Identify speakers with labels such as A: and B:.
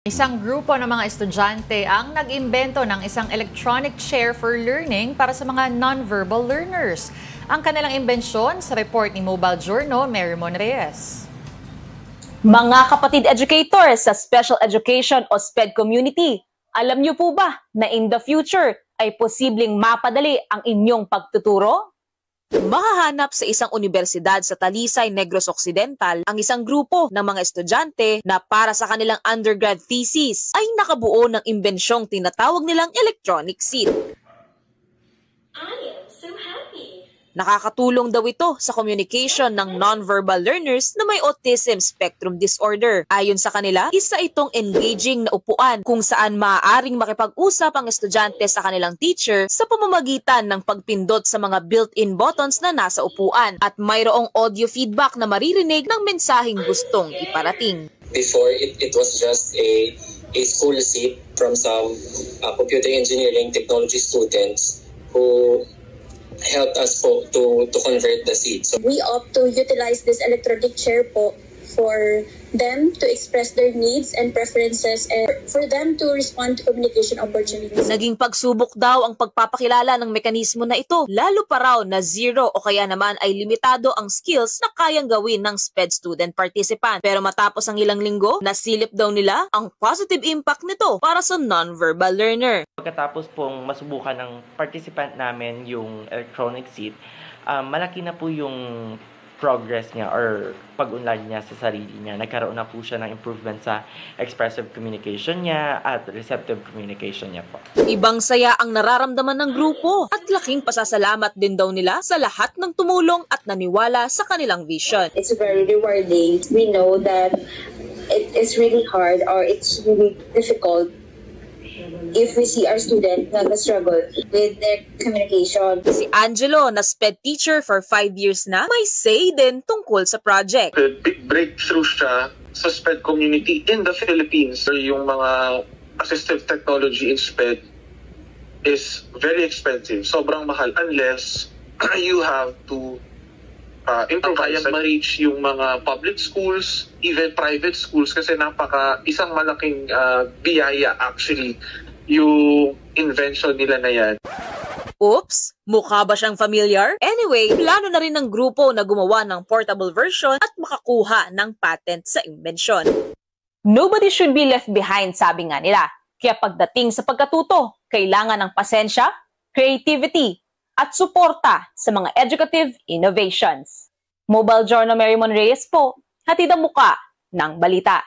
A: Isang grupo ng mga estudyante ang nag-imbento ng isang electronic chair for learning para sa mga non-verbal learners. Ang kanilang imbensyon sa report ni Mobile Journal, Marymon Reyes.
B: Mga kapatid educators sa special education o SPED community, alam niyo po ba na in the future ay posibleng mapadali ang inyong pagtuturo? Mahahanap sa isang universidad sa Talisay, Negros Occidental ang isang grupo ng mga estudyante na para sa kanilang undergrad thesis ay nakabuo ng imbensyong tinatawag nilang electronic seat. Nakakatulong daw ito sa communication ng non-verbal learners na may autism spectrum disorder. Ayon sa kanila, isa itong engaging na upuan kung saan maaaring makipag-usap ang estudyante sa kanilang teacher sa pamamagitan ng pagpindot sa mga built-in buttons na nasa upuan at mayroong audio feedback na maririnig ng mensaheng gustong iparating.
C: Before, it was just a school seat from some computer engineering technology students who helped us to convert the seat. So
D: we opt to utilize this electronic chair po for them to express their needs and preferences and for them to respond to communication opportunities.
B: Naging pagsubok daw ang pagpapakilala ng mekanismo na ito, lalo pa raw na zero o kaya naman ay limitado ang skills na kayang gawin ng SPED student participant. Pero matapos ang ilang linggo, nasilip daw nila ang positive impact nito para sa non-verbal learner.
E: Pagkatapos pong masubukan ng participant namin yung electronic seat, malaki na po yung progress niya or pag-unlad niya sa sarili niya. Nagkaroon na po siya ng improvement sa expressive communication niya at receptive communication niya po.
B: Ibang saya ang nararamdaman ng grupo at laking pasasalamat din daw nila sa lahat ng tumulong at naniwala sa kanilang vision.
D: It's very rewarding. We know that it is really hard or it's really difficult if we see our student nag-struggle with their communication.
B: Si Angelo, na SPED teacher for 5 years na, may say din tungkol sa project.
F: Big breakthrough siya sa SPED community in the Philippines. Yung mga assistive technology in SPED is very expensive. Sobrang mahal unless you have to improvise and ma-reach yung mga public schools, even private schools kasi isang malaking biyaya actually yung invention nila na yan.
B: Oops, mukha ba siyang familiar? Anyway, plano na rin ng grupo na gumawa ng portable version at makakuha ng patent sa imbensyon. Nobody should be left behind, sabi nga nila. Kaya pagdating sa pagkatuto, kailangan ng pasensya, creativity, at suporta sa mga educative innovations. Mobile Journal, Marymon Reyes po, hatid ang muka ng balita.